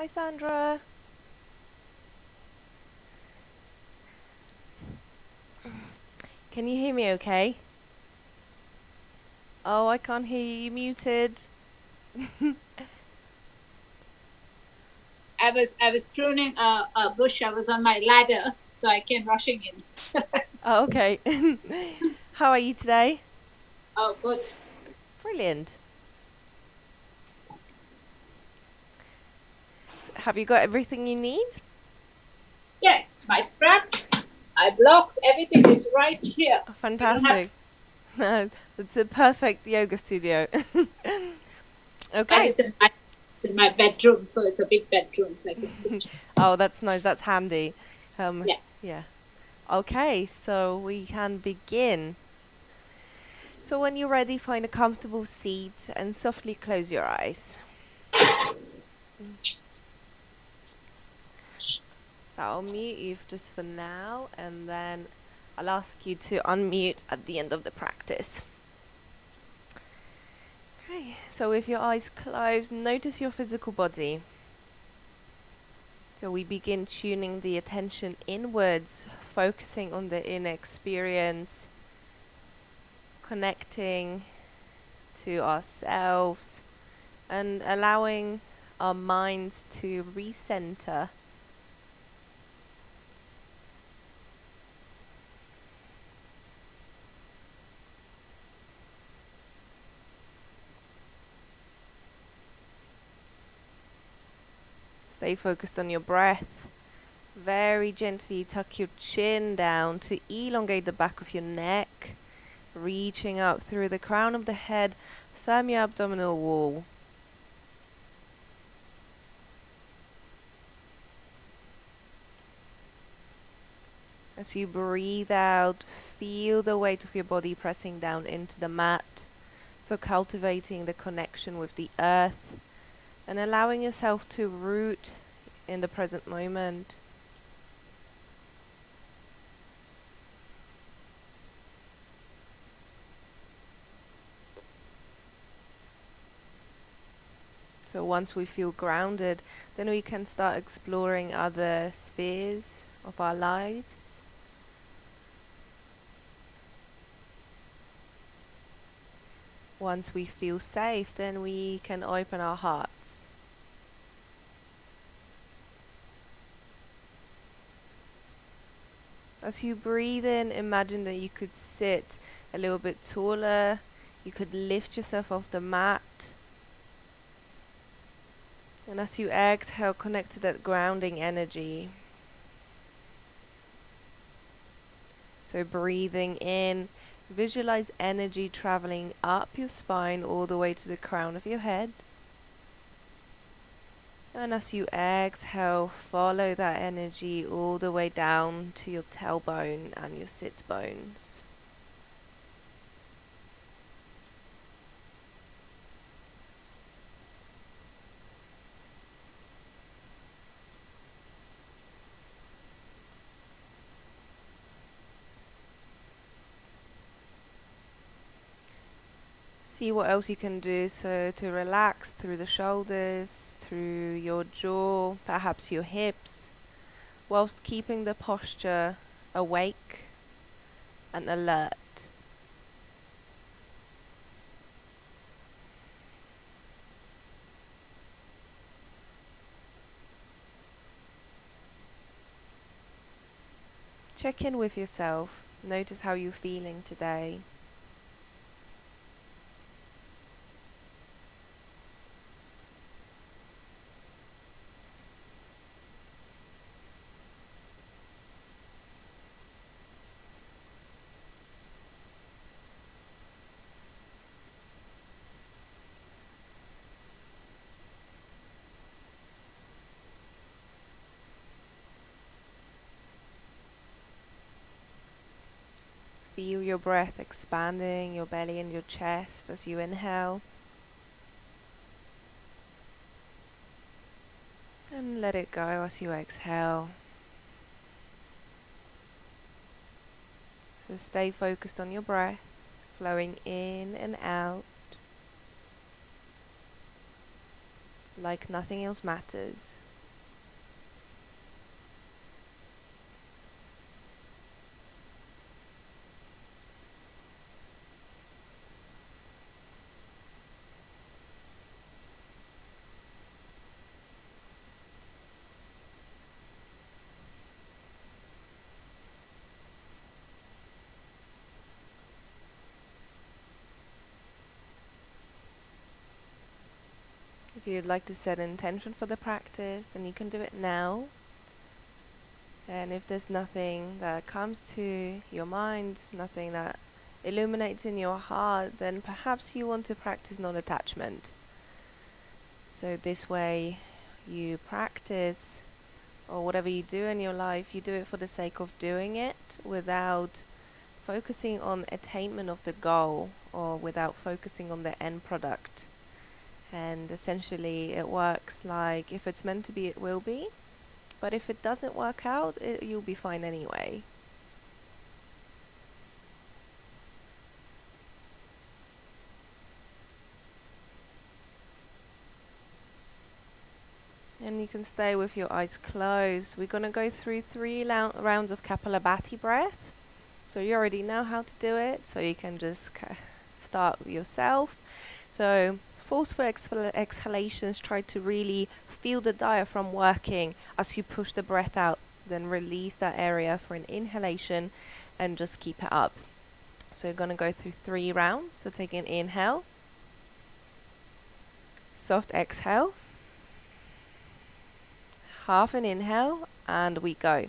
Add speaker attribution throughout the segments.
Speaker 1: Hi, Sandra. Can you hear me okay? Oh, I can't hear you. Muted.
Speaker 2: I was pruning a bush. I was on my ladder, so I came rushing in.
Speaker 1: Oh, okay. How are you today?
Speaker 2: Oh, good.
Speaker 1: Brilliant. Have you got everything you need?
Speaker 2: Yes, my strap, my blocks, everything is right here.
Speaker 1: Oh,
Speaker 2: I don't have.
Speaker 1: fantastic. It's a perfect yoga studio.
Speaker 2: But
Speaker 1: Okay.
Speaker 2: it's in my bedroom, so it's a big bedroom, so I can put.
Speaker 1: Oh, that's nice. That's handy. Um,
Speaker 2: Yes.
Speaker 1: yeah. Okay, so we can begin. So when you're ready, find a comfortable seat and softly close your eyes. So I'll mute you just for now, and then I'll ask you to unmute at the end of the practice. Okay, so with your eyes closed, notice your physical body. So we begin tuning the attention inwards, focusing on the inner experience, connecting to ourselves, and allowing our minds to recenter. Stay focused on your breath. Very gently tuck your chin down to elongate the back of your neck, reaching up through the crown of the head, firm your abdominal wall. As you breathe out, feel the weight of your body pressing down into the mat, so cultivating the connection with the earth and allowing yourself to root in the present moment. So once we feel grounded, then we can start exploring other spheres of our lives. Once we feel safe, then we can open our hearts. As you breathe in, imagine that you could sit a little bit taller. You could lift yourself off the mat. And as you exhale, connect to that grounding energy. So breathing in, visualize energy traveling up your spine all the way to the crown of your head. And as you exhale, follow that energy all the way down to your tailbone and your sits bones. See what else you can do so to relax through the shoulders, through your jaw, perhaps your hips, whilst keeping the posture awake and alert. Check in with yourself. Notice how you're feeling today. Feel your breath expanding your belly and your chest as you inhale. And let it go as you exhale. So stay focused on your breath, flowing in and out, like nothing else matters. If you'd like to set an intention for the practice, then you can do it now. And if there's nothing that comes to your mind, nothing that illuminates in your heart, then perhaps you want to practice non-attachment. So this way you practice, or whatever you do in your life, you do it for the sake of doing it without focusing on attainment of the goal, or without focusing on the end product. And essentially it works like, if it's meant to be, it will be. But if it doesn't work out, you'll be fine anyway. And you can stay with your eyes closed. We're going to go through 3 rounds of Kapalabhati breath. So you already know how to do it, so you can just start yourself. So forceful exhalations, try to really feel the diaphragm working as you push the breath out. Then release that area for an inhalation and just keep it up. So you're going to go through 3 rounds. So take an inhale, soft exhale, half an inhale, and we go.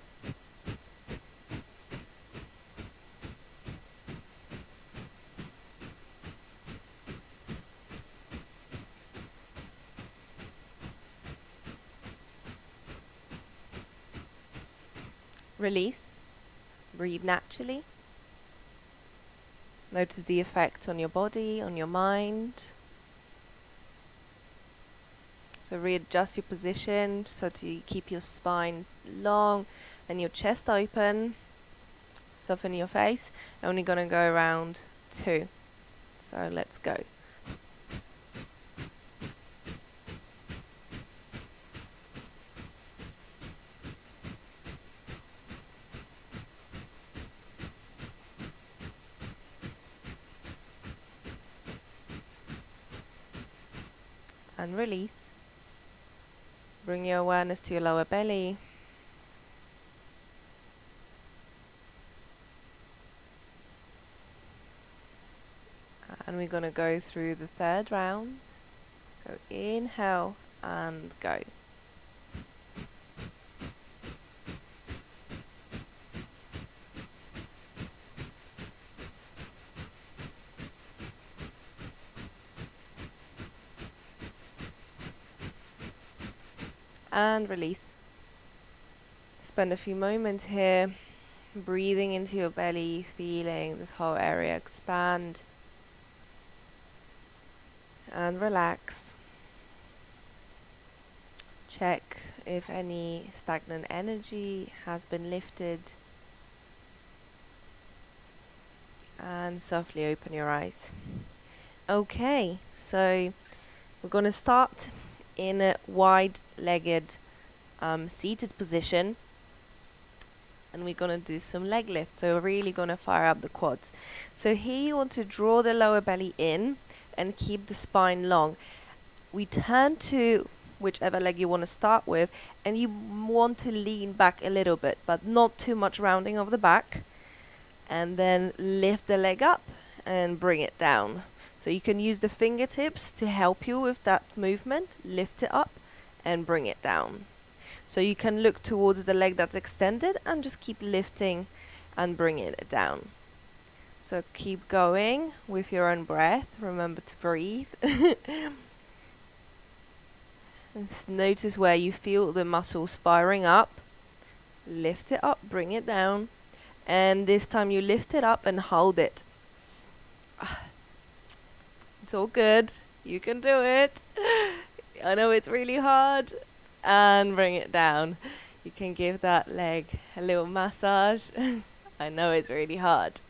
Speaker 1: Release. Breathe naturally. Notice the effect on your body, on your mind. So readjust your position so to keep your spine long and your chest open. Soften your face. Only going to go around 2. So let's go. And release. Bring your awareness to your lower belly. And we're going to go through the 3rd round. So inhale and go. And release. Spend a few moments here, breathing into your belly, feeling this whole area expand. And relax. Check if any stagnant energy has been lifted. And softly open your eyes. Okay, so we're going to start in a wide-legged seated position, and we're going to do some leg lifts. So we're really going to fire up the quads. So here you want to draw the lower belly in and keep the spine long. We turn to whichever leg you want to start with, and you want to lean back a little bit, but not too much rounding of the back. And then lift the leg up and bring it down. So you can use the fingertips to help you with that movement. Lift it up and bring it down. So you can look towards the leg that's extended and just keep lifting and bringing it down. So keep going with your own breath. Remember to breathe. Notice where you feel the muscles firing up. Lift it up, bring it down. And this time you lift it up and hold it. It's all good. You can do it. I know it's really hard. And bring it down. You can give that leg a little massage. I know it's really hard.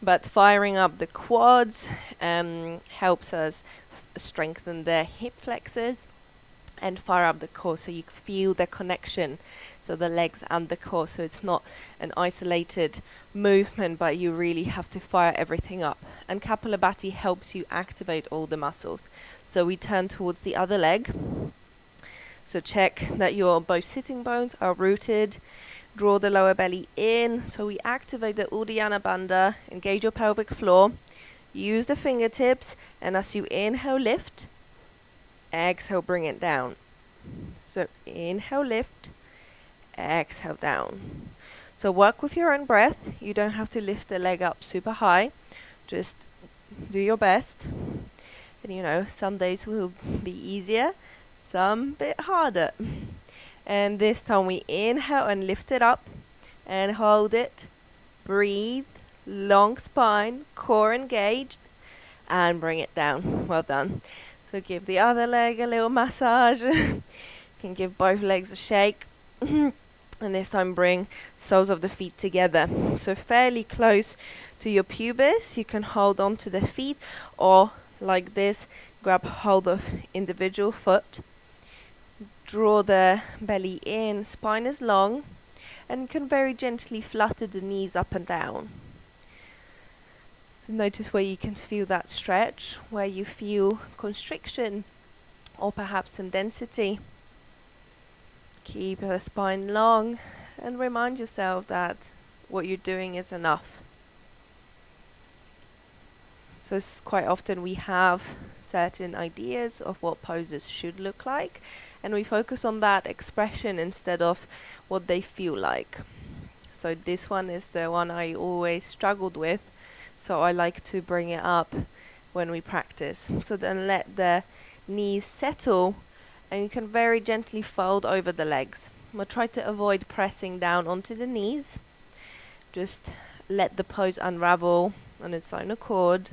Speaker 1: But firing up the quads helps us strengthen the hip flexors and fire up the core, so you feel the connection, so the legs and the core, so it's not an isolated movement, but you really have to fire everything up. And Kapalabhati helps you activate all the muscles. So we turn towards the other leg. So check that your both sitting bones are rooted. Draw the lower belly in, so we activate the Uddiyana Bandha. Engage your pelvic floor. Use the fingertips, and as you inhale, lift. exhale, bring it down. So inhale, lift, exhale, down. So work with your own breath. You don't have to lift the leg up super high. Just do your best. And you know, some days will be easier, some bit harder. And this time we inhale and lift it up and hold it. Breathe, long spine, core engaged, and bring it down. Well done. So give the other leg a little massage. You can give both legs a shake. And this time bring soles of the feet together. So fairly close to your pubis. You can hold on to the feet, or like this, grab hold of individual foot. Draw the belly in, spine is long, and you can very gently flutter the knees up and down. So notice where you can feel that stretch, where you feel constriction or perhaps some density. Keep the spine long and remind yourself that what you're doing is enough. So quite often we have certain ideas of what poses should look like, and we focus on that expression instead of what they feel like. So this one is the one I always struggled with, so I like to bring it up when we practice. So then let the knees settle, and you can very gently fold over the legs. We'll try to avoid pressing down onto the knees. Just let the pose unravel on its own accord.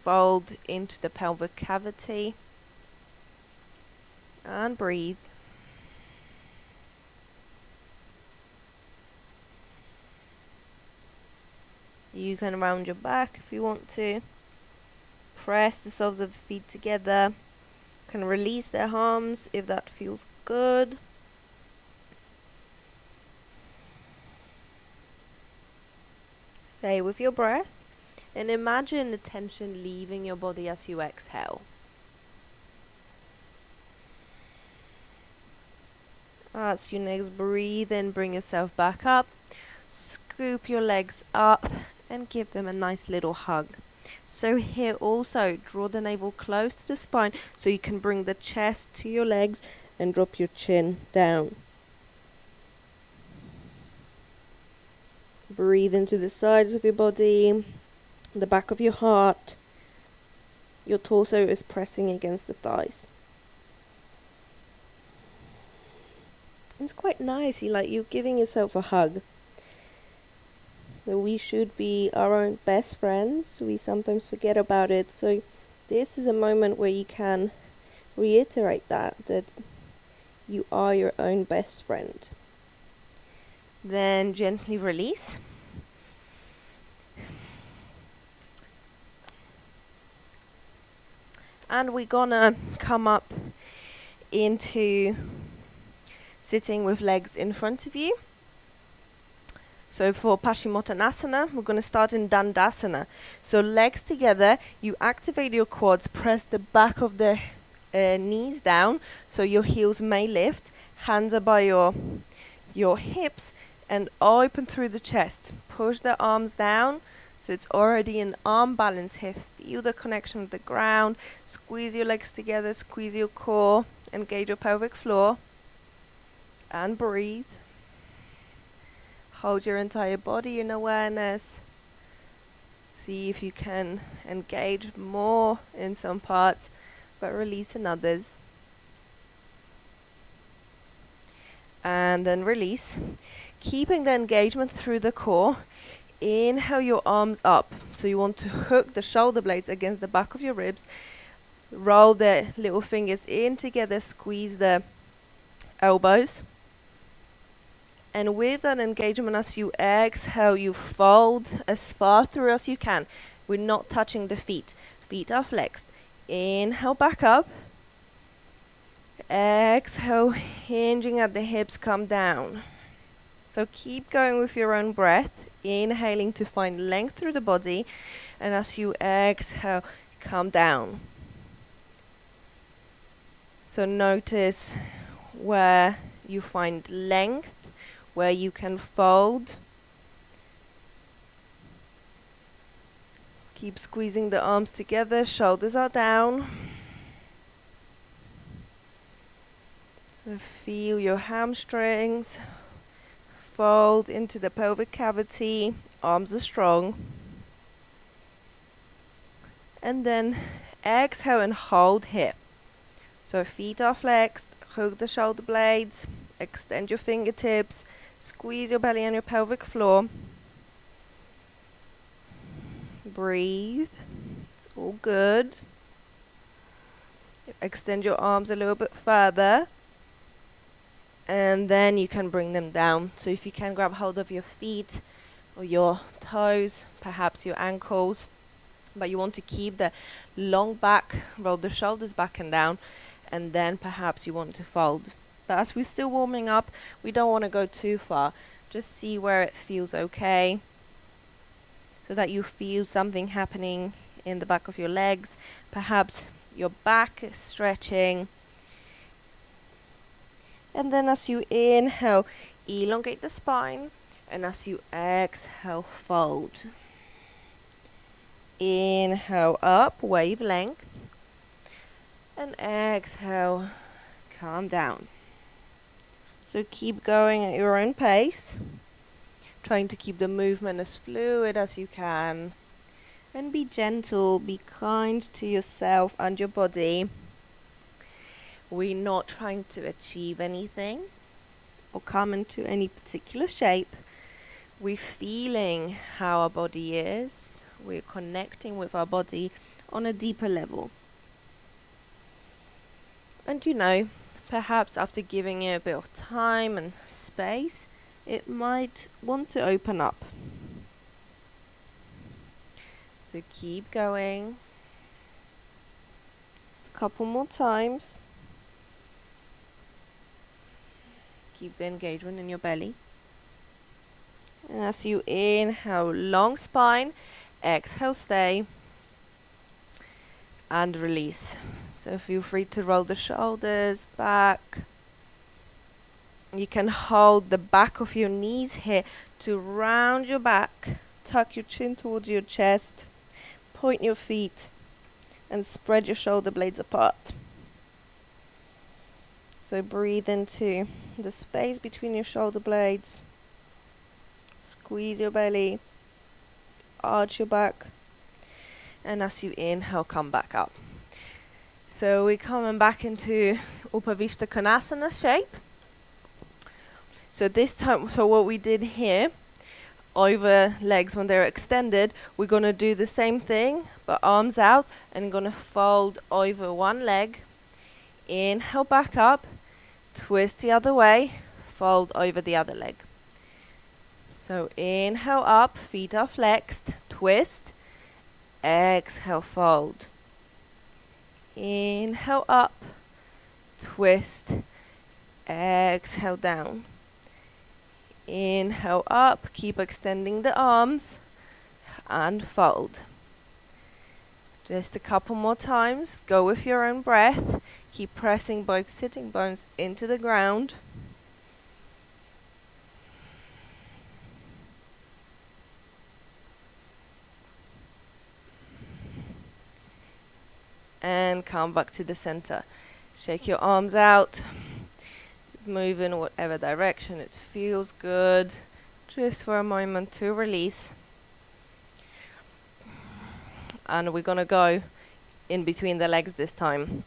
Speaker 1: Fold into the pelvic cavity and breathe. You can round your back if you want to. Press the soles of the feet together. You can release their arms if that feels good. Stay with your breath. And imagine the tension leaving your body as you exhale. As you next breathe in, bring yourself back up. Scoop your legs up and give them a nice little hug. So here also, draw the navel close to the spine so you can bring the chest to your legs and drop your chin down. Breathe into the sides of your body, the back of your heart. Your torso is pressing against the thighs. It's quite nice, you're giving yourself a hug. So we should be our own best friends. We sometimes forget about it. So this is a moment where you can reiterate that you are your own best friend. Then gently release. And we're gonna come up into sitting with legs in front of you. So for Paschimottanasana, we're going to start in Dandasana. So legs together, you activate your quads, press the back of the knees down, so your heels may lift. Hands are by your hips and open through the chest. Push the arms down, so it's already an arm balance here. Feel the connection with the ground. Squeeze your legs together, squeeze your core, engage your pelvic floor, and breathe. Hold your entire body in awareness. See if you can engage more in some parts, but release in others. And then release. Keeping the engagement through the core. Inhale your arms up. So you want to hook the shoulder blades against the back of your ribs. Roll the little fingers in together, squeeze the elbows. And with that engagement, as you exhale, you fold as far through as you can. We're not touching the feet. Feet are flexed. Inhale back up. Exhale, hinging at the hips, come down. So keep going with your own breath. Inhaling to find length through the body. And as you exhale, come down. So notice where you find length, where you can fold. Keep squeezing the arms together, shoulders are down. So feel your hamstrings fold into the pelvic cavity, arms are strong. And then exhale and hold here. So feet are flexed, hug the shoulder blades, extend your fingertips, squeeze your belly on your pelvic floor. Breathe. It's all good. Extend your arms a little bit further. And then you can bring them down. So if you can grab hold of your feet or your toes, perhaps your ankles. But you want to keep the long back, roll the shoulders back and down. And then perhaps you want to fold. But as we're still warming up, we don't want to go too far. Just see where it feels okay. So that you feel something happening in the back of your legs. Perhaps your back is stretching. And then as you inhale, elongate the spine. And as you exhale, fold. Inhale up, wavelength. And exhale, calm down. So keep going at your own pace. Trying to keep the movement as fluid as you can. And be gentle, be kind to yourself and your body. We're not trying to achieve anything or come into any particular shape. We're feeling how our body is. We're connecting with our body on a deeper level. And you know, perhaps after giving it a bit of time and space, it might want to open up. So keep going. Just a couple more times. Keep the engagement in your belly. And as you inhale, long spine, exhale, stay, and release. So feel free to roll the shoulders back. You can hold the back of your knees here to round your back. Tuck your chin towards your chest. Point your feet and spread your shoulder blades apart. So breathe into the space between your shoulder blades. Squeeze your belly. Arch your back. And as you inhale, come back up. So we're coming back into Upavishta Konasana shape. So this time, so what we did here, over legs when they're extended, we're going to do the same thing, but arms out, and going to fold over one leg. Inhale back up, twist the other way, fold over the other leg. So inhale up, feet are flexed, twist, exhale, fold. Inhale up, twist, exhale down. Inhale up, keep extending the arms, and fold. Just a couple more times, go with your own breath. Keep pressing both sitting bones into the ground. And come back to the center. Shake your arms out. Move in whatever direction it feels good. Just for a moment to release. And we're going to go in between the legs this time.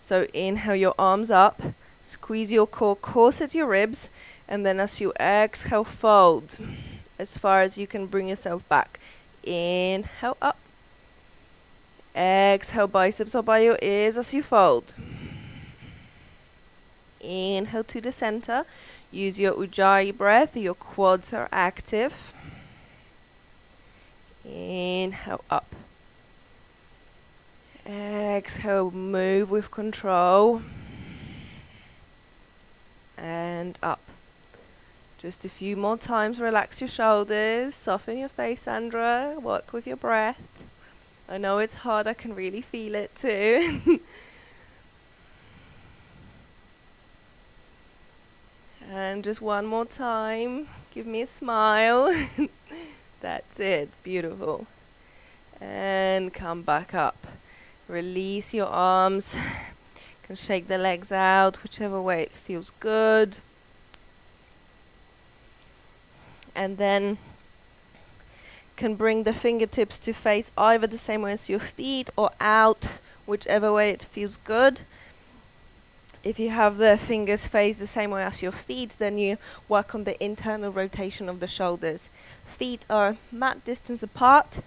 Speaker 1: So inhale your arms up. Squeeze your core, corset your ribs. And then as you exhale, fold. As far as you can bring yourself back. Inhale up. Exhale, biceps are by your ears as you fold. Inhale to the center. Use your Ujjayi breath. Your quads are active. Inhale up. Exhale, move with control. And up. Just a few more times. Relax your shoulders. Soften your face, Sandra. Work with your breath. I know it's hard. I can really feel it too. And just one more time. Give me a smile. That's it. Beautiful. And come back up. Release your arms. Can shake the legs out, whichever way it feels good. And then can bring the fingertips to face either the same way as your feet or out, whichever way it feels good. If you have the fingers face the same way as your feet, then you work on the internal rotation of the shoulders. Feet are mat distance apart.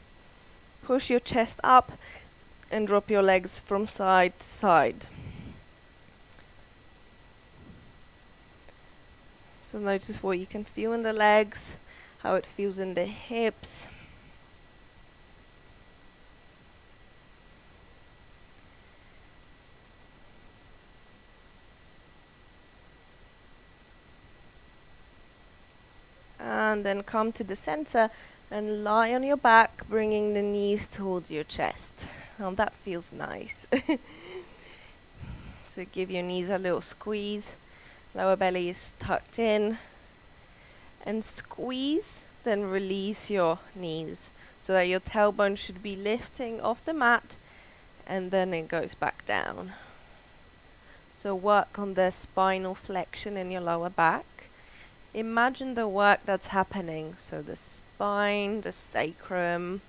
Speaker 1: Push your chest up and drop your legs from side to side. So notice what you can feel in the legs, how it feels in the hips. And then come to the center and lie on your back, bringing the knees towards your chest. Oh, that feels nice. So give your knees a little squeeze. Lower belly is tucked in. And squeeze, then release your knees so that your tailbone should be lifting off the mat, and then it goes back down. So work on the spinal flexion in your lower back. Imagine the work that's happening. So the spine, the sacrum,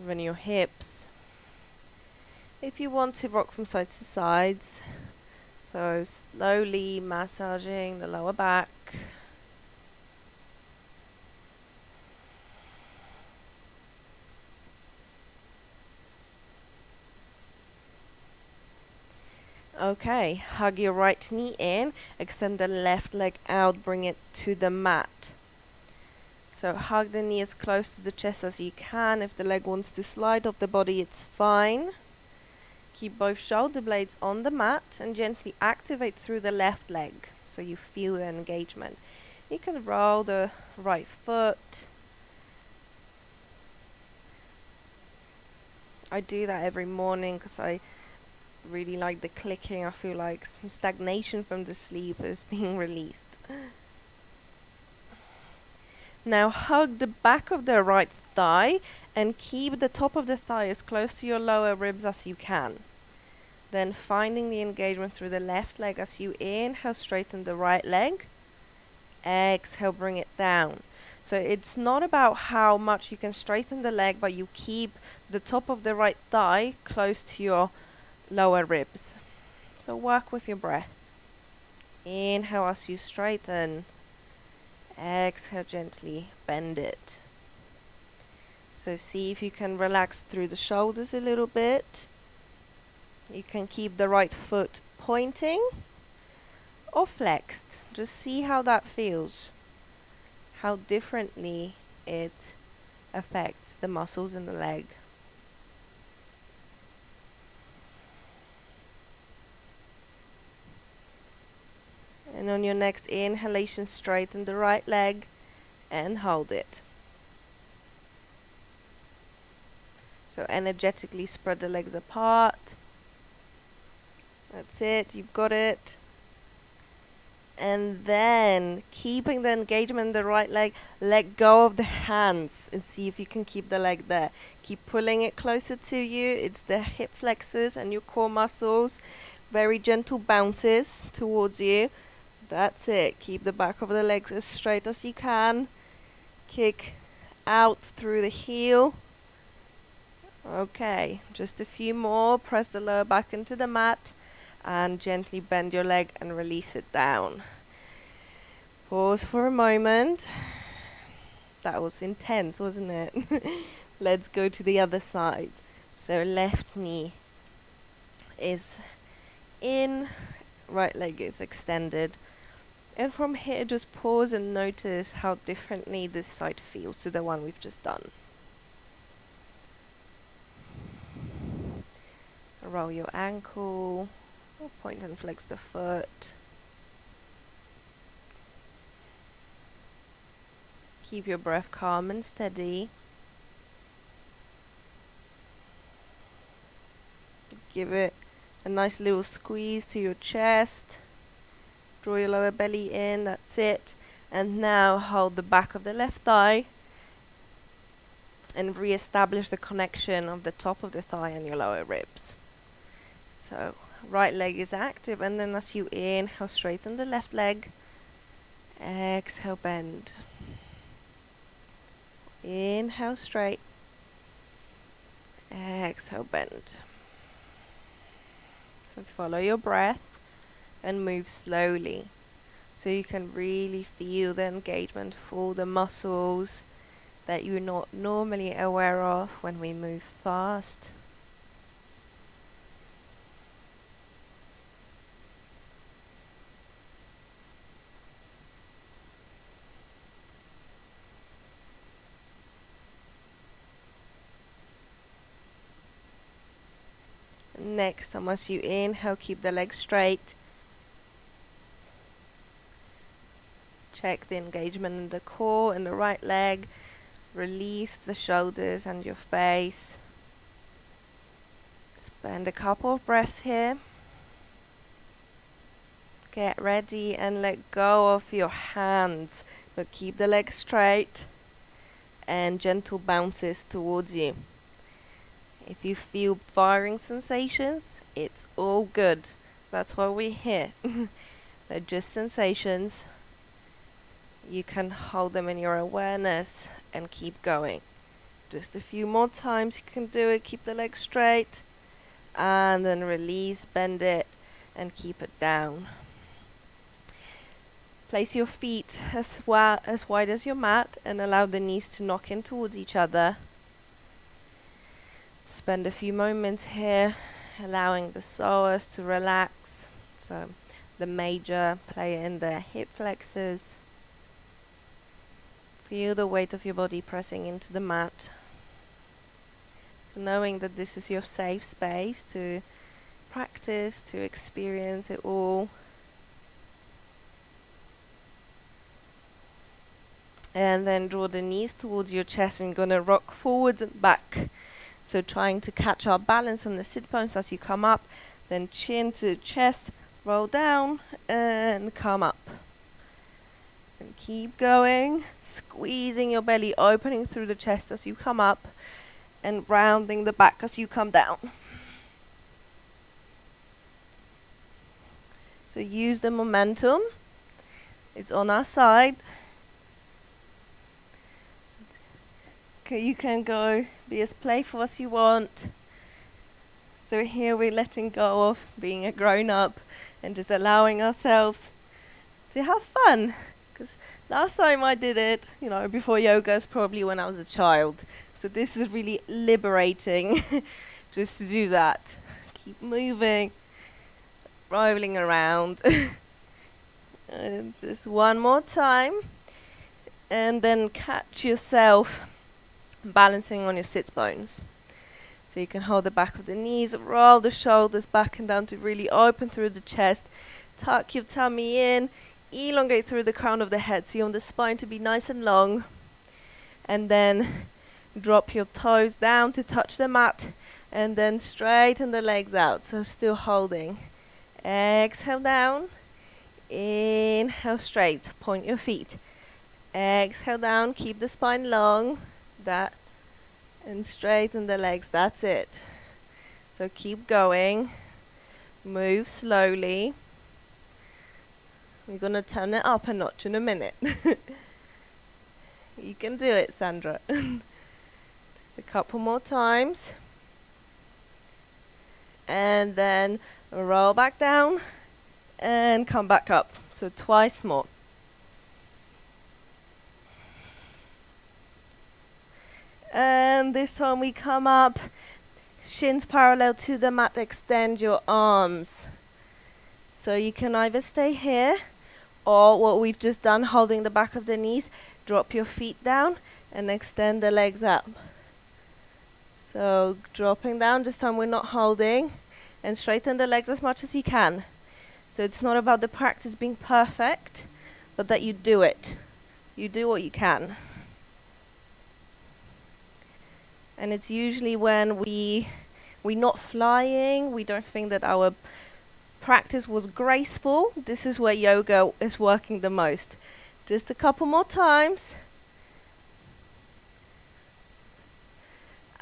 Speaker 1: even your hips. If you want to rock from side to sides, so slowly massaging the lower back. Okay, hug your right knee in, extend the left leg out, bring it to the mat. So hug the knee as close to the chest as you can. If the leg wants to slide off the body, it's fine. Keep both shoulder blades on the mat and gently activate through the left leg so you feel the engagement. You can roll the right foot. I do that every morning because I really like the clicking. I feel like some stagnation from the sleep is being released. Now hug the back of the right thigh and keep the top of the thigh as close to your lower ribs as you can. Then finding the engagement through the left leg as you inhale, straighten the right leg. Exhale, bring it down. So it's not about how much you can straighten the leg, but you keep the top of the right thigh close to your lower ribs. So work with your breath. Inhale as you straighten. Exhale, gently bend it. So see if you can relax through the shoulders a little bit. You can keep the right foot pointing or flexed. Just see how that feels. How differently it affects the muscles in the leg. And on your next inhalation, straighten the right leg and hold it. So energetically spread the legs apart. That's it, you've got it. And then, keeping the engagement in the right leg, let go of the hands and see if you can keep the leg there. Keep pulling it closer to you. It's the hip flexors and your core muscles. Very gentle bounces towards you. That's it. Keep the back of the legs as straight as you can. Kick out through the heel. Okay, just a few more. Press the lower back into the mat and gently bend your leg and release it down. Pause for a moment. That was intense, wasn't it? Let's go to the other side. So left knee is in, right leg is extended. And from here, just pause and notice how differently this side feels to the one we've just done. Roll your ankle, or point and flex the foot. Keep your breath calm and steady. Give it a nice little squeeze to your chest. Draw your lower belly in, that's it. And now hold the back of the left thigh and re-establish the connection of the top of the thigh and your lower ribs. So right leg is active, and then as you inhale, straighten the left leg. Exhale, bend. Inhale, straight. Exhale, bend. So follow your breath and move slowly, so you can really feel the engagement for the muscles that you're not normally aware of when we move fast. Next time, as you inhale, keep the legs straight. Check the engagement in the core and the right leg. Release the shoulders and your face. Spend a couple of breaths here. Get ready and let go of your hands, but keep the legs straight and gentle bounces towards you. If you feel firing sensations, it's all good. That's why we're here. They're just sensations. You can hold them in your awareness and keep going. Just a few more times you can do it. Keep the legs straight and then release, bend it and keep it down. Place your feet as wide as your mat and allow the knees to knock in towards each other. Spend a few moments here allowing the psoas to relax. So the major play in the hip flexors. Feel the weight of your body pressing into the mat. So knowing that this is your safe space to practice, to experience it all. And then draw the knees towards your chest, and you're going to rock forwards and back. So trying to catch our balance on the sit bones as you come up, then chin to chest, roll down and come up. And keep going, squeezing your belly, opening through the chest as you come up and rounding the back as you come down. So use the momentum. It's on our side. Okay, you can go be as playful as you want. So here we're letting go of being a grown-up and just allowing ourselves to have fun. Because last time I did it, before yoga is probably when I was a child. So this is really liberating just to do that. Keep moving, rolling around. And just one more time. And then catch yourself balancing on your sits bones. So you can hold the back of the knees, roll the shoulders back and down to really open through the chest. Tuck your tummy in, elongate through the crown of the head. So you want the spine to be nice and long. And then drop your toes down to touch the mat. And then straighten the legs out. So still holding. Exhale down. Inhale straight. Point your feet. Exhale down. Keep the spine long. That. And straighten the legs. That's it. So keep going. Move slowly. We're going to turn it up a notch in a minute. You can do it, Sandra. Just a couple more times. And then roll back down and come back up. So twice more. And this time we come up, shins parallel to the mat, extend your arms. So you can either stay here, or what we've just done, holding the back of the knees, drop your feet down and extend the legs up. So dropping down, this time we're not holding, and straighten the legs as much as you can. So it's not about the practice being perfect, but that you do it. You do what you can. And it's usually when we're not flying, we don't think that our practice was graceful. This is where yoga is working the most. Just a couple more times.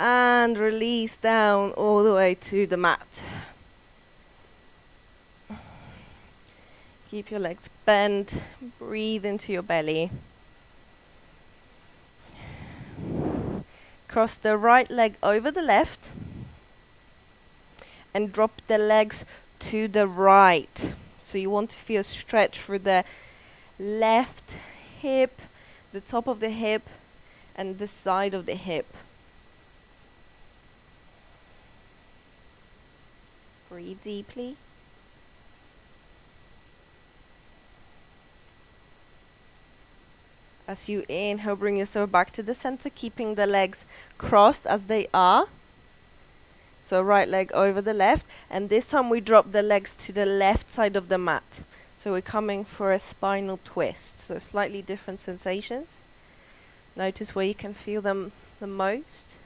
Speaker 1: And release down all the way to the mat. Keep your legs bent. Breathe into your belly. Cross the right leg over the left. And drop the legs to the right. So you want to feel stretch through the left hip, the top of the hip, and the side of the hip. Breathe deeply. As you inhale, bring yourself back to the center, keeping the legs crossed as they are. So right leg over the left, and this time we drop the legs to the left side of the mat. So we're coming for a spinal twist, so slightly different sensations. Notice where you can feel them the most.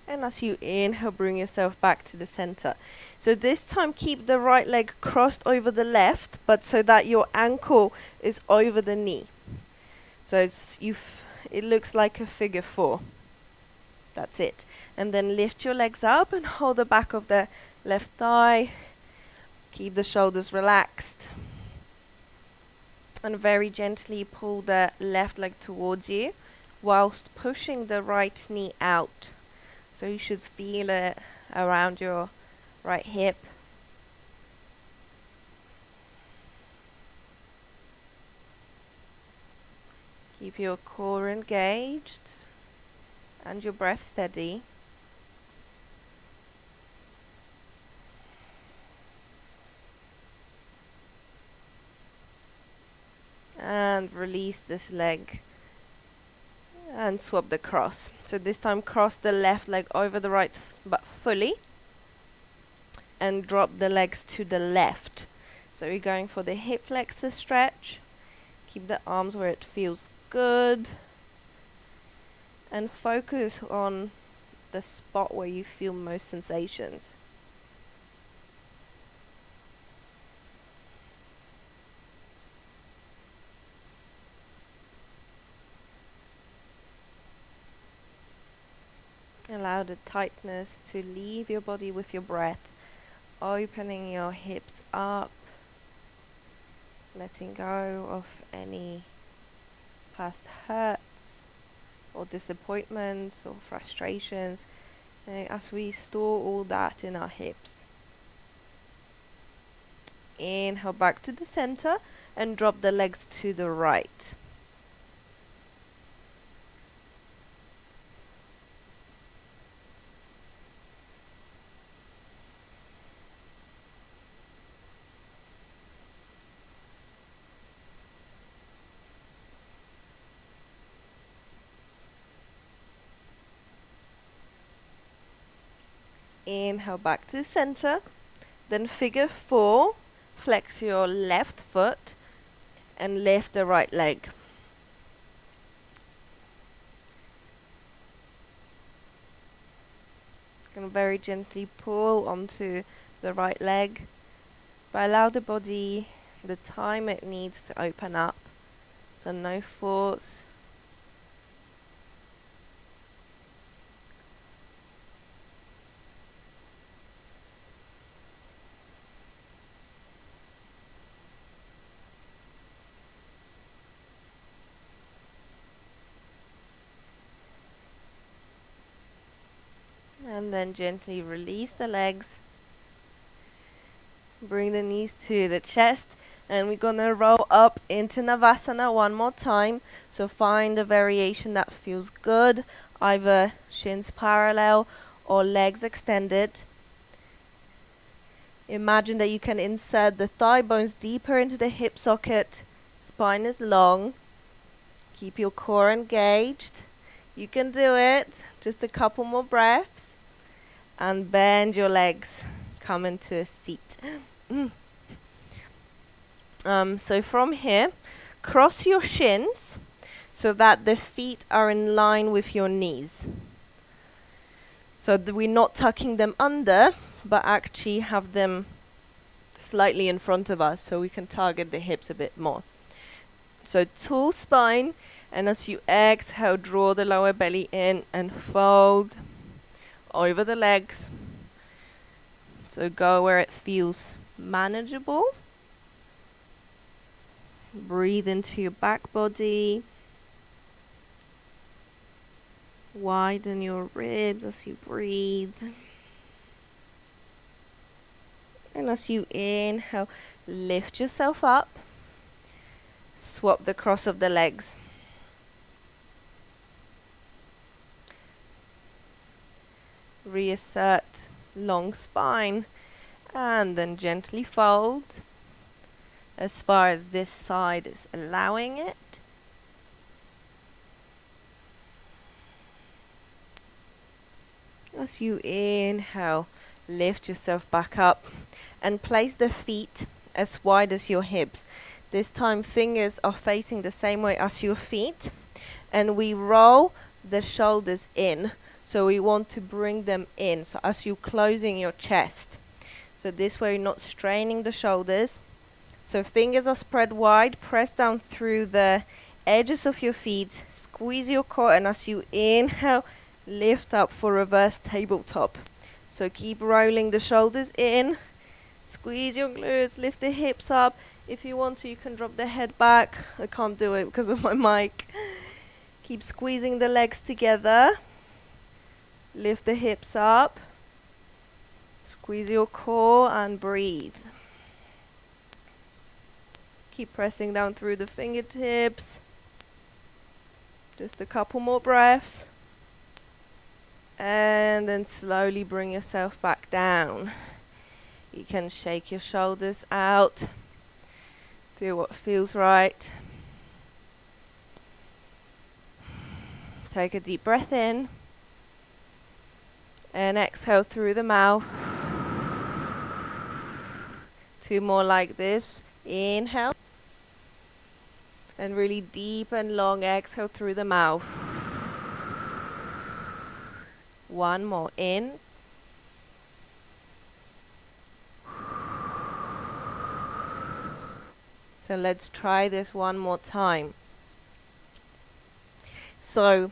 Speaker 1: And as you inhale, bring yourself back to the center. So this time keep the right leg crossed over the left, but so that your ankle is over the knee. So it looks like a figure 4. That's it. And then lift your legs up and hold the back of the left thigh. Keep the shoulders relaxed. And very gently pull the left leg towards you whilst pushing the right knee out. So you should feel it around your right hip. Keep your core engaged and your breath steady. And release this leg. And swap the cross. So this time cross the left leg over the right, but fully. And drop the legs to the left. So we're going for the hip flexor stretch. Keep the arms where it feels good. And focus on the spot where you feel most sensations. Allow the tightness to leave your body with your breath, opening your hips up, letting go of any past hurts or disappointments or frustrations, as we store all that in our hips. Inhale back to the center and drop the legs to the right. Inhale back to the center. Then figure 4. Flex your left foot and lift the right leg. Going to very gently pull onto the right leg, but allow the body the time it needs to open up. So no force. And then gently release the legs. Bring the knees to the chest. And we're going to roll up into Navasana one more time. So find a variation that feels good. Either shins parallel or legs extended. Imagine that you can insert the thigh bones deeper into the hip socket. Spine is long. Keep your core engaged. You can do it. Just a couple more breaths. And bend your legs. Come into a seat. So from here, cross your shins so that the feet are in line with your knees. So that we're not tucking them under, but actually have them slightly in front of us so we can target the hips a bit more. So tall spine, and as you exhale, draw the lower belly in and fold over the legs. So go where it feels manageable. Breathe into your back body. Widen your ribs as you breathe. And as you inhale, lift yourself up. Swap the cross of the legs. Reassert long spine. And then gently fold as far as this side is allowing it. As you inhale, lift yourself back up and place the feet as wide as your hips. This time fingers are facing the same way as your feet, and we roll the shoulders in. So we want to bring them in, so as you're closing your chest. So this way you're not straining the shoulders. So fingers are spread wide, press down through the edges of your feet, squeeze your core, and as you inhale, lift up for reverse tabletop. So keep rolling the shoulders in, squeeze your glutes, lift the hips up. If you want to, you can drop the head back. I can't do it because of my mic. Keep squeezing the legs together. Lift the hips up. Squeeze your core and breathe. Keep pressing down through the fingertips. Just a couple more breaths. And then slowly bring yourself back down. You can shake your shoulders out. Do what feels right. Take a deep breath in. And exhale through the mouth. 2 more like this. Inhale. And really deep and long exhale through the mouth. 1 more in. So let's try this one more time. So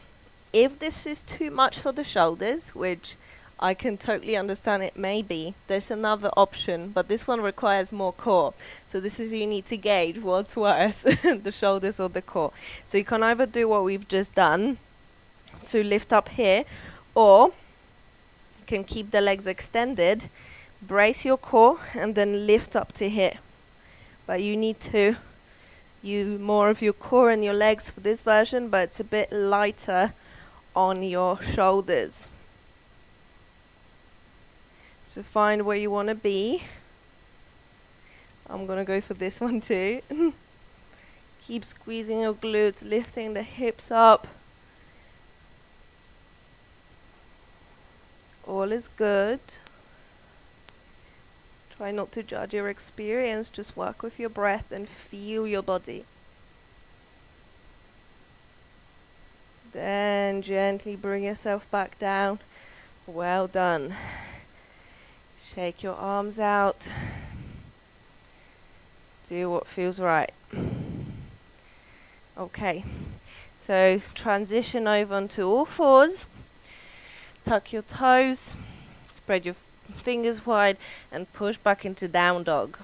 Speaker 1: if this is too much for the shoulders, which I can totally understand it may be, there's another option, but this one requires more core. So this is, you need to gauge what's worse, the shoulders or the core. So you can either do what we've just done, so lift up here, or you can keep the legs extended, brace your core, and then lift up to here. But you need to use more of your core and your legs for this version, but it's a bit lighter on your shoulders. So find where you want to be. I'm going to go for this one too. Keep squeezing your glutes, lifting the hips up. All is good. Try not to judge your experience, just work with your breath and feel your body. Then gently bring yourself back down. Well done. Shake your arms out. Do what feels right. Okay, so transition over onto all fours. Tuck your toes. Spread your fingers wide and push back into down dog.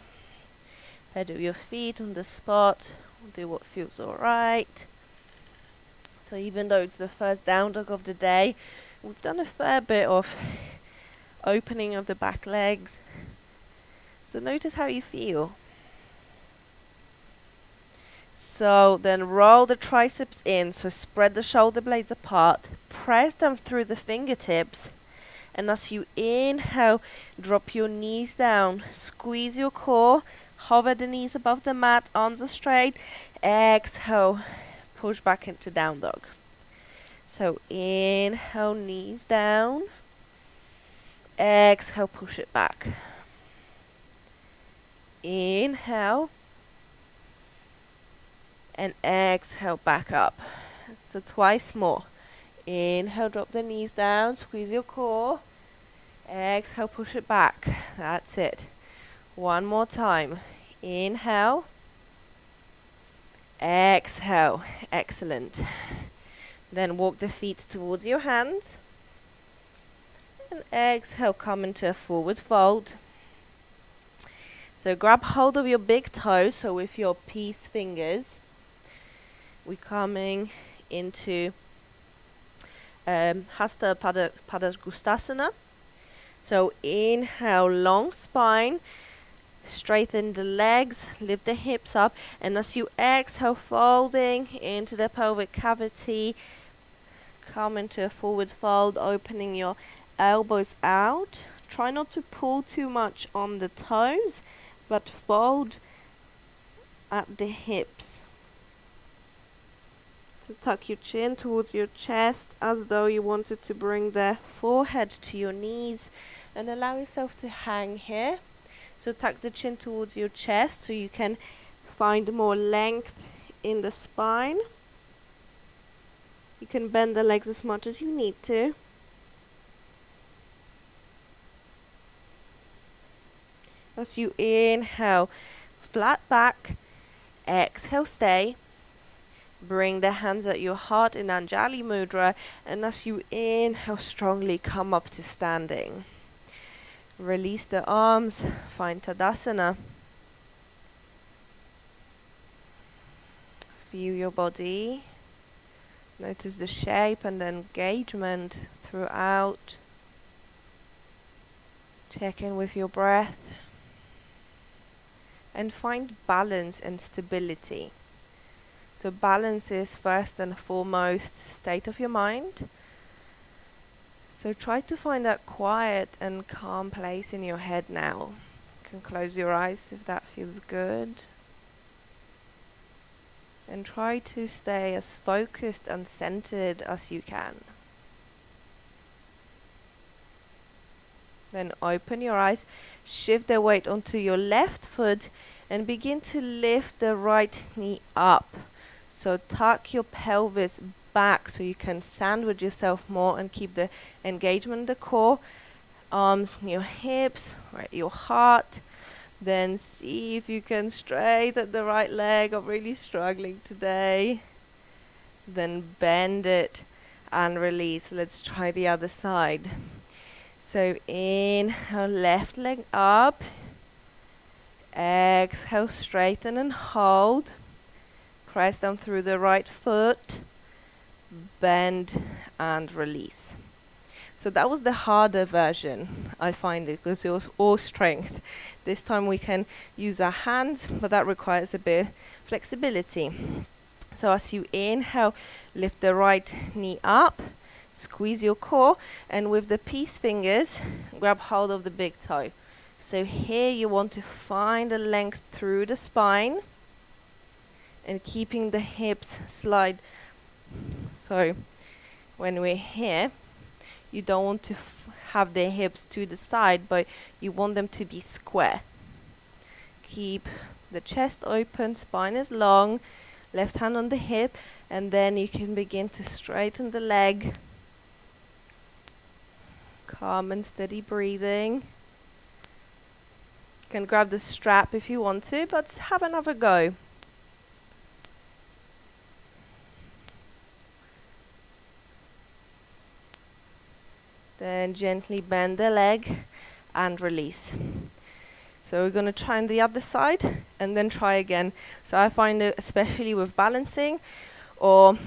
Speaker 1: Pedal your feet on the spot. Do what feels alright. So even though it's the first down dog of the day, we've done a fair bit of opening of the back legs. So notice how you feel. So then roll the triceps in, so spread the shoulder blades apart, press them through the fingertips, and as you inhale, drop your knees down, squeeze your core, hover the knees above the mat, arms are straight, exhale, push back into down dog. So inhale, knees down, exhale, push it back. Inhale, and exhale, back up. So twice more. Inhale, drop the knees down, squeeze your core. Exhale, push it back. That's it. One more time. Inhale. Exhale. Excellent. Then walk the feet towards your hands. And exhale, come into a forward fold. So grab hold of your big toe. So with your peace fingers, we're coming into Hasta Padasana. So inhale, long spine. Straighten the legs, lift the hips up, and as you exhale, folding into the pelvic cavity, come into a forward fold, opening your elbows out. Try not to pull too much on the toes, but fold at the hips. So tuck your chin towards your chest as though you wanted to bring the forehead to your knees, and allow yourself to hang here. So tuck the chin towards your chest so you can find more length in the spine. You can bend the legs as much as you need to. As you inhale, flat back. Exhale, stay. Bring the hands at your heart in Anjali Mudra. And as you inhale, strongly come up to standing. Release the arms, find Tadasana. Feel your body. Notice the shape and the engagement throughout. Check in with your breath. And find balance and stability. So balance is first and foremost state of your mind. So try to find that quiet and calm place in your head now. You can close your eyes if that feels good. And try to stay as focused and centered as you can. Then open your eyes, shift the weight onto your left foot and begin to lift the right knee up. So tuck your pelvis back so you can sandwich yourself more and keep the engagement in the core. Arms near your hips, right at your heart. Then see if you can straighten the right leg. I'm really struggling today. Then bend it and release. Let's try the other side. So inhale, left leg up. Exhale, straighten and hold. Press down through the right foot. Bend and release. So that was the harder version, I find it, because it was all strength. This time we can use our hands, but that requires a bit of flexibility. So as you inhale, lift the right knee up, squeeze your core, and with the peace fingers, grab hold of the big toe. So here you want to find a length through the spine, and keeping the hips slide. So when we're here, you don't want to have the hips to the side, but you want them to be square. Keep the chest open, spine is long, left hand on the hip, and then you can begin to straighten the leg. Calm and steady breathing. You can grab the strap if you want to, but have another go. Then gently bend the leg and release. So we're going to try on the other side and then try again. So I find it, especially with balancing or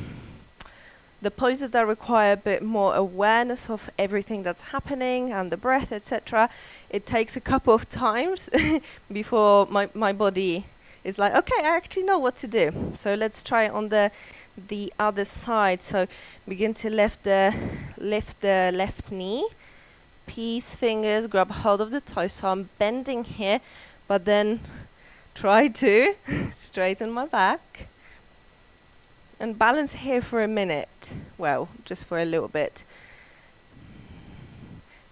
Speaker 1: the poses that require a bit more awareness of everything that's happening and the breath, etc., it takes a couple of times before my body is like, okay, I actually know what to do. So let's try on the other side. So begin to lift the left knee. Peace fingers, grab hold of the toe. So I'm bending here, but then try to straighten my back. And balance here for a minute. Well, just for a little bit.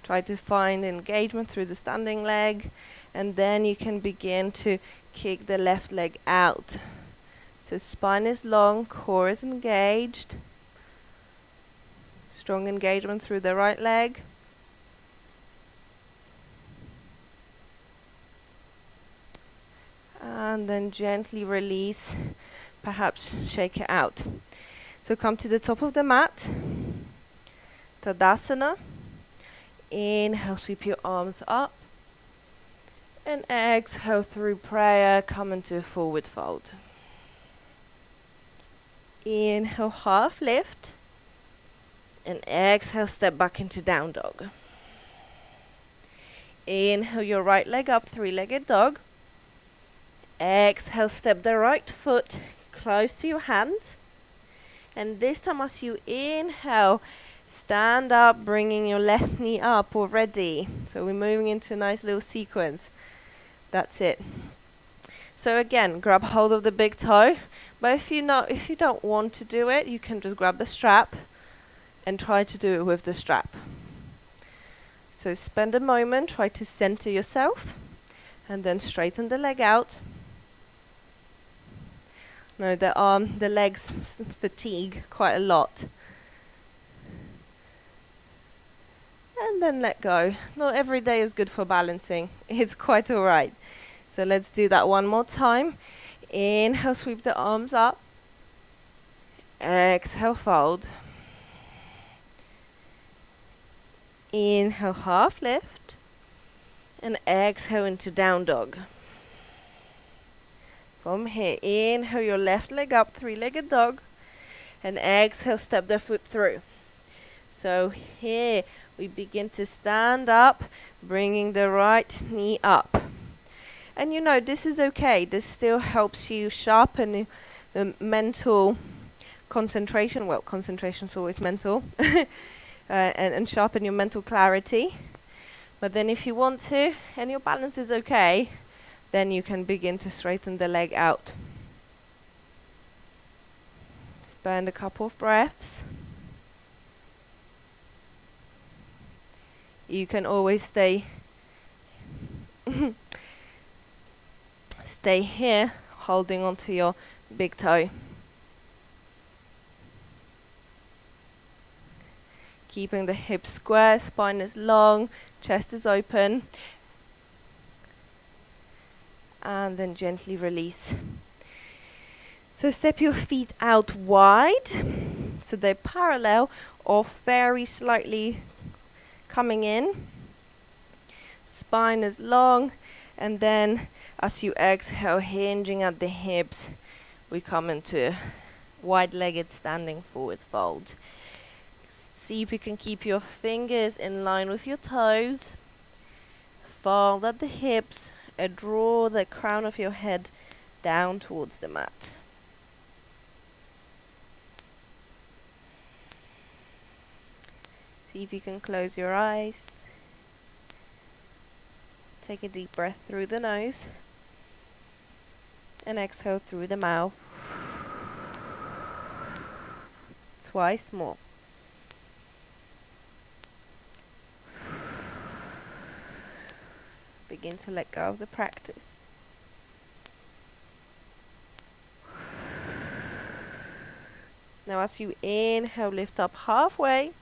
Speaker 1: Try to find engagement through the standing leg. And then you can begin to kick the left leg out. So spine is long, core is engaged. Strong engagement through the right leg. then gently release, perhaps shake it out. So come to the top of the mat, Tadasana. Inhale, sweep your arms up, and exhale through prayer, come into a forward fold. Inhale, half lift, and exhale, step back into down dog. Inhale your right leg up, three-legged dog. Exhale, step the right foot close to your hands. And this time as you inhale, stand up, bringing your left knee up already. So we're moving into a nice little sequence. That's it. So again, grab hold of the big toe. But if you don't want to do it, you can just grab the strap and try to do it with the strap. So spend a moment, try to center yourself, and then straighten the leg out. No, the legs fatigue quite a lot. And then let go. Not every day is good for balancing. It's quite alright. So let's do that one more time. Inhale, sweep the arms up. Exhale, fold. Inhale, half lift. And exhale into down dog. From here, inhale your left leg up, three-legged dog. And exhale, step the foot through. So here we begin to stand up, bringing the right knee up. And you know, this is okay. This still helps you sharpen the mental concentration. Well, concentration is always mental. and sharpen your mental clarity. But then if you want to, and your balance is okay, then you can begin to straighten the leg out. Spend a couple of breaths. You can always stay here, holding onto your big toe. Keeping the hips square, spine is long, chest is open. And then gently release. So step your feet out wide, so they're parallel or very slightly coming in. Spine is long, and then as you exhale, hinging at the hips, we come into wide-legged standing forward fold. See if you can keep your fingers in line with your toes. Fold at the hips. Draw the crown of your head down towards the mat. See if you can close your eyes. Take a deep breath through the nose and exhale through the mouth. Twice more. Begin to let go of the practice. Now as you inhale, lift up halfway.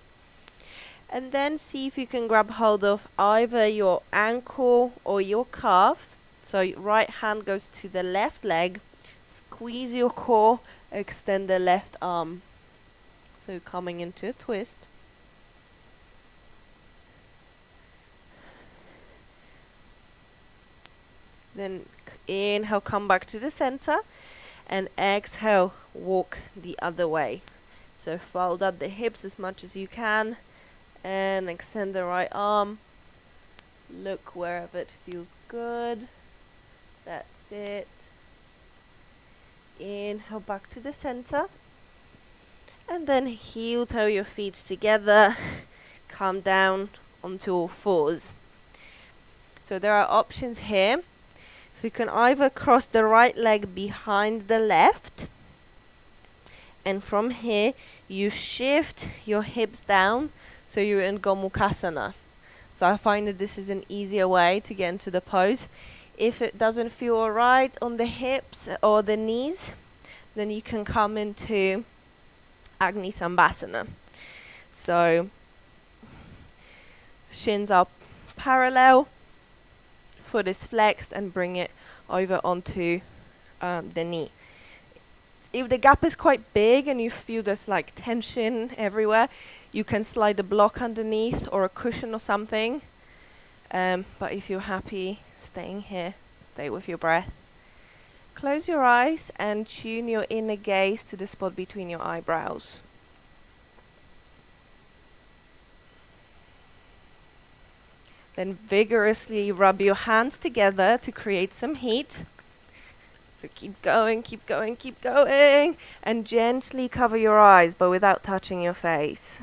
Speaker 1: And then see if you can grab hold of either your ankle or your calf. So your right hand goes to the left leg. Squeeze your core, extend the left arm. So coming into a twist. Then inhale, come back to the center, and exhale, walk the other way. So fold up the hips as much as you can, and extend the right arm. Look wherever it feels good. That's it. Inhale, back to the center, and then heel toe your feet together. Come down onto all fours. So there are options here. So you can either cross the right leg behind the left, and from here you shift your hips down so you're in Gomukhasana. So I find that this is an easier way to get into the pose. If it doesn't feel alright on the hips or the knees, then you can come into Agni Sambasana. So shins up parallel, foot is flexed, and bring it over onto the knee. If the gap is quite big and you feel there's like tension everywhere, you can slide a block underneath or a cushion or something. But if you're happy staying here, stay with your breath. Close your eyes and tune your inner gaze to the spot between your eyebrows. Then vigorously rub your hands together to create some heat. So keep going, keep going, keep going. And gently cover your eyes, but without touching your face.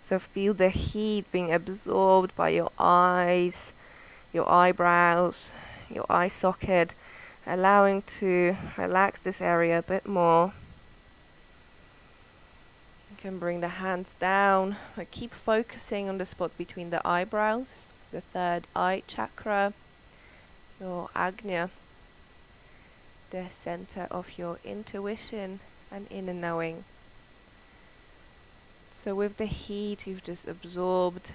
Speaker 1: So feel the heat being absorbed by your eyes, your eyebrows, your eye socket, allowing to relax this area a bit more. You can bring the hands down, but keep focusing on the spot between the eyebrows, the third eye chakra, your Agni, the center of your intuition and inner knowing. So with the heat you've just absorbed,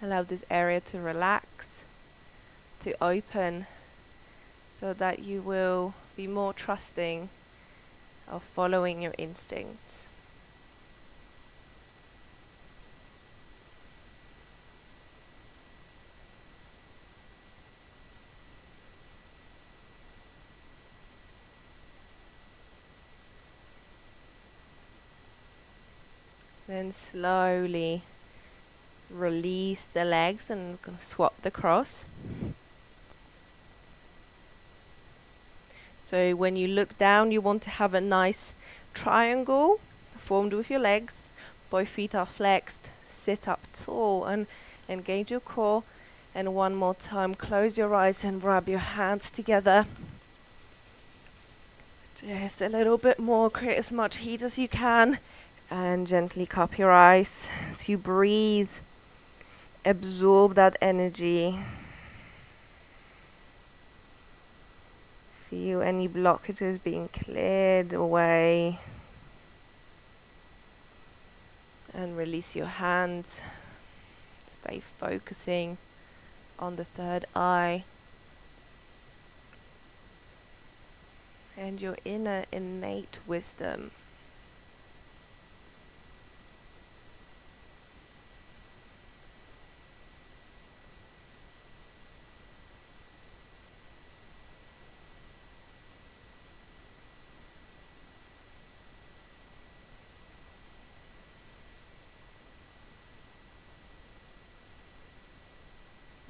Speaker 1: allow this area to relax, to open, so that you will be more trusting of following your instincts. Then slowly release the legs and swap the cross. So when you look down, you want to have a nice triangle formed with your legs. Both feet are flexed. Sit up tall and engage your core. And one more time, close your eyes and rub your hands together. Just a little bit more, create as much heat as you can. And gently cup your eyes as you breathe. Absorb that energy. Feel any blockages being cleared away. And release your hands. Stay focusing on the third eye. And your inner innate wisdom.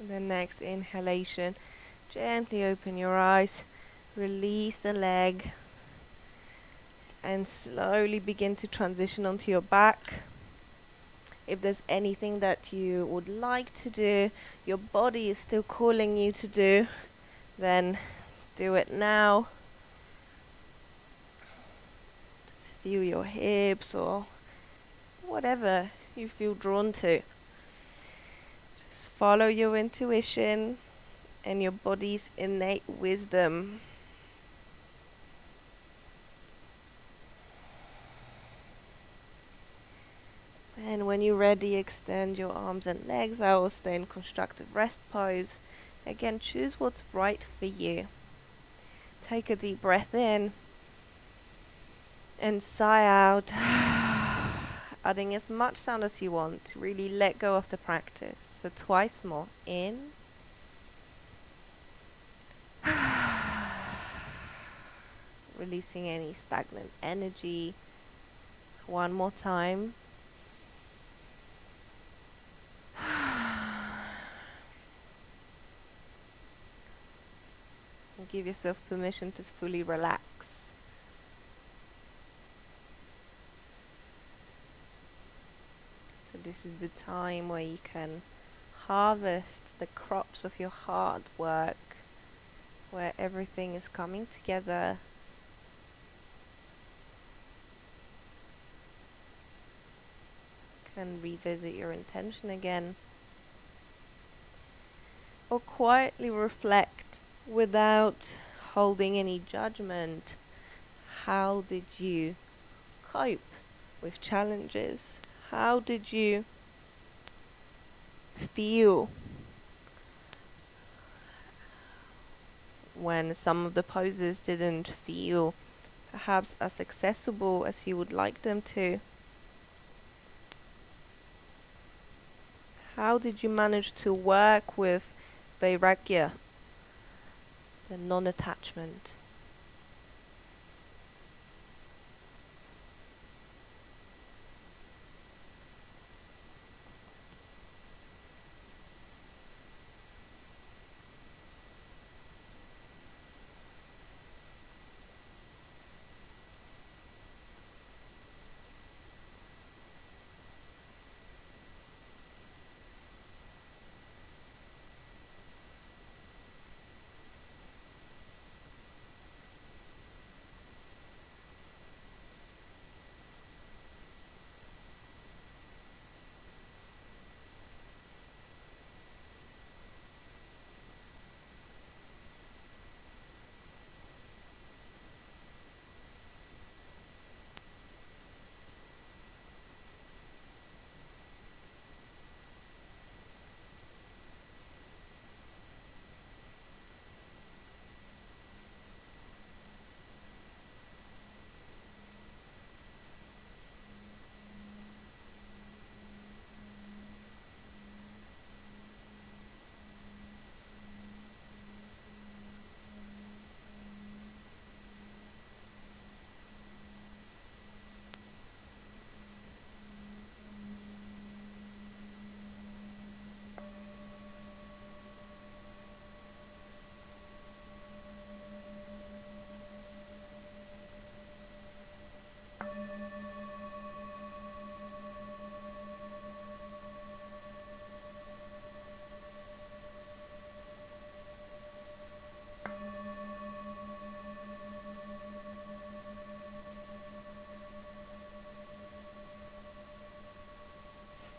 Speaker 1: The next inhalation, gently open your eyes, release the leg, and slowly begin to transition onto your back. If there's anything that you would like to do, your body is still calling you to do, then do it now. Just feel your hips or whatever you feel drawn to. Just follow your intuition and your body's innate wisdom. And when you're ready, extend your arms and legs out or stay in constructive rest pose. Again, choose what's right for you. Take a deep breath in and sigh out, adding as much sound as you want to really let go of the practice. So twice more. In. Releasing any stagnant energy. One more time. And give yourself permission to fully relax. So this is the time where you can harvest the crops of your hard work, where everything is coming together. Can revisit your intention again, or quietly reflect without holding any judgment. How did you cope with challenges? How did you feel when some of the poses didn't feel perhaps as accessible as you would like them to. How did you manage to work with vairagya, the non-attachment?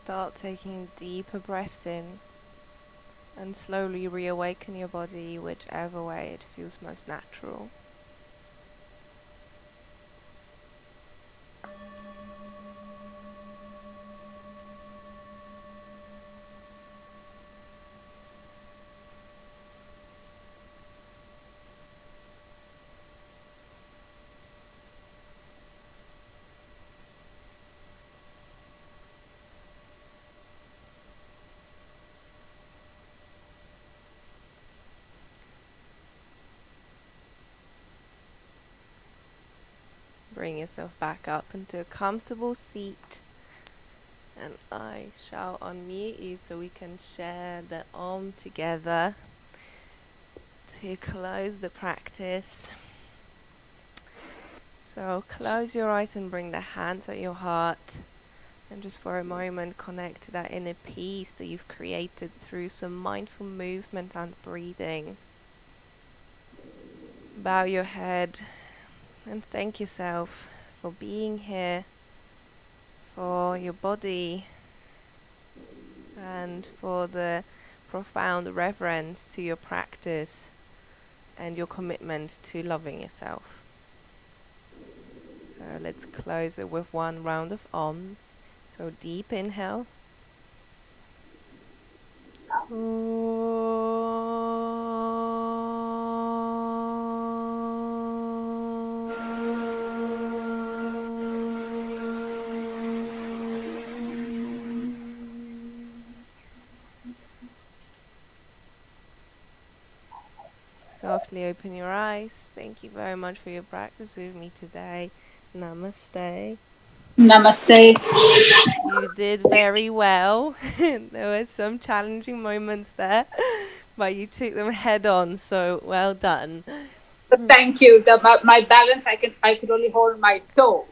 Speaker 1: Start taking deeper breaths in and slowly reawaken your body whichever way it feels most natural. Bring yourself back up into a comfortable seat, and I shall unmute you so we can share the Om together to close the practice. So close your eyes and bring the hands at your heart, and just for a moment connect to that inner peace that you've created through some mindful movement and breathing. Bow your head and thank yourself for being here, for your body, and for the profound reverence to your practice and your commitment to loving yourself. So let's close it with one round of Om. So deep inhale. Softly open your eyes. Thank you very much for your practice with me today. Namaste.
Speaker 2: Namaste.
Speaker 1: You did very well. There were some challenging moments there, but you took them head on, so well done.
Speaker 2: Thank you. My balance, I could only hold my toe,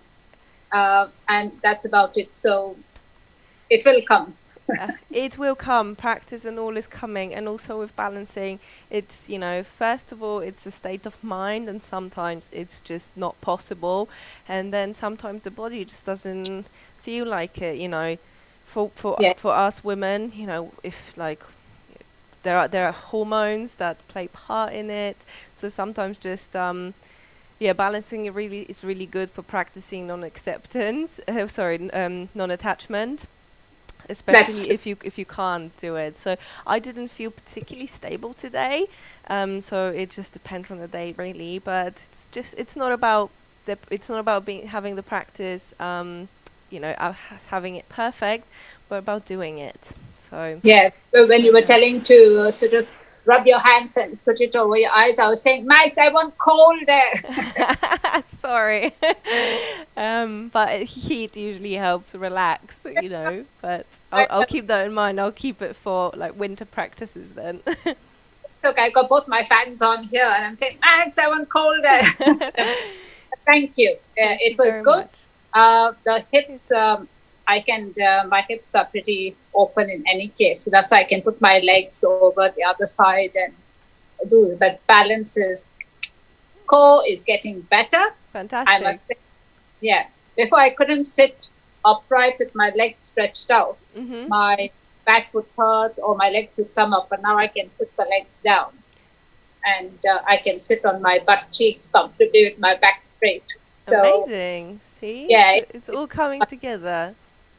Speaker 2: and that's about it. So it will come.
Speaker 1: It will come. Practice and all is coming. And also with balancing, it's, first of all, it's a state of mind, and sometimes it's just not possible. And then sometimes the body just doesn't feel like it. For us women, if like there are hormones that play part in it. So sometimes just balancing is really good for practicing non-acceptance. Non-attachment.
Speaker 2: That's
Speaker 1: especially
Speaker 2: true.
Speaker 1: if you can't do it. So I didn't feel particularly stable today, so it just depends on the day really. But it's not about it's not about being having the practice, having it perfect, but about doing it. So
Speaker 2: Yeah. But when
Speaker 1: so
Speaker 2: you were
Speaker 1: yeah.
Speaker 2: telling to sort of rub your hands and put it over your eyes, I was saying, Max, I want cold air.
Speaker 1: Sorry. But heat usually helps relax, but I'll keep that in mind. I'll keep it for like winter practices then.
Speaker 2: Look, I got both my fans on here, and I'm saying, Max, I want cold air. Thank you.
Speaker 1: Thank
Speaker 2: It
Speaker 1: you
Speaker 2: was
Speaker 1: very
Speaker 2: good.
Speaker 1: much.
Speaker 2: The hips, my hips are pretty open in any case. So that's why I can put my legs over the other side and do. But balance is, core is getting better. I must
Speaker 1: Fantastic.
Speaker 2: say, yeah. Before I couldn't sit upright with my legs stretched out.
Speaker 1: Mhm.
Speaker 2: My back would hurt or my legs would come up, but now I can put the legs down and I can sit on my butt cheeks comfortably with my back straight. So
Speaker 1: Amazing. See,
Speaker 2: yeah,
Speaker 1: so it's all coming together.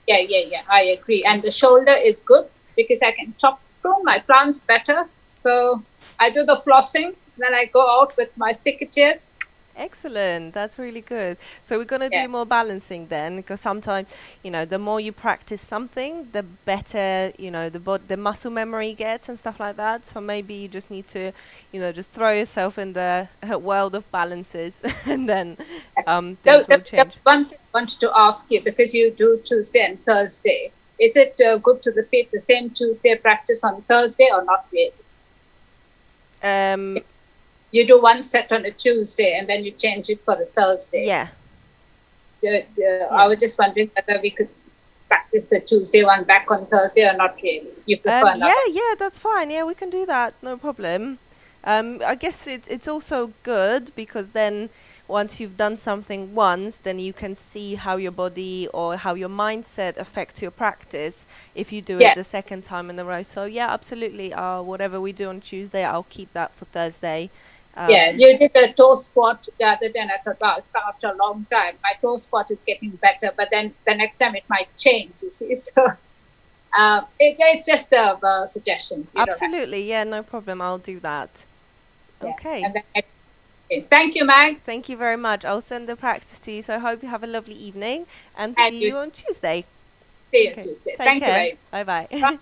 Speaker 2: yeah. I agree. And the shoulder is good because I can chop through my plants better. So I do the flossing, then I go out with my secateurs.
Speaker 1: Excellent. That's really good. So we're gonna
Speaker 2: Yeah,
Speaker 1: do more balancing then, because sometimes, the more you practice something, the better, the muscle memory gets and stuff like that. So maybe you just need to, just throw yourself in the world of balances, and then things will
Speaker 2: the
Speaker 1: change.
Speaker 2: one thing I wanted to ask you because you do Tuesday and Thursday. Is it good to repeat the same Tuesday practice on Thursday or not really?
Speaker 1: Um,
Speaker 2: You do one set on a Tuesday and then you change it for a Thursday.
Speaker 1: yeah,
Speaker 2: I
Speaker 1: yeah.
Speaker 2: was just wondering whether we could practice the Tuesday one back on Thursday or not really. You prefer
Speaker 1: Yeah,
Speaker 2: another?
Speaker 1: yeah, that's fine. Yeah, we can do that. No problem. I guess it's also good because then once you've done something once, then you can see how your body or how your mindset affects your practice if you do it
Speaker 2: Yeah,
Speaker 1: the second time in a row. So yeah, absolutely. Whatever we do on Tuesday, I'll keep that for Thursday.
Speaker 2: yeah.
Speaker 1: Um,
Speaker 2: You did a toe squat the other day and I thought, wow, it's come after a long time. My toe squat is getting better, but then the next time it might change, you see. So it's just a suggestion. You don't have to.
Speaker 1: Absolutely. Yeah, no problem. I'll do that.
Speaker 2: Yeah.
Speaker 1: Okay.
Speaker 2: And then, okay. Thank you, Max.
Speaker 1: Thank you very much. I'll send the practice to you. So I hope you have a lovely evening and
Speaker 2: And
Speaker 1: see
Speaker 2: you
Speaker 1: you on Tuesday.
Speaker 2: see you
Speaker 1: Okay.
Speaker 2: Tuesday.
Speaker 1: Take
Speaker 2: Thank you
Speaker 1: care.
Speaker 2: very
Speaker 1: Bye bye.
Speaker 2: much.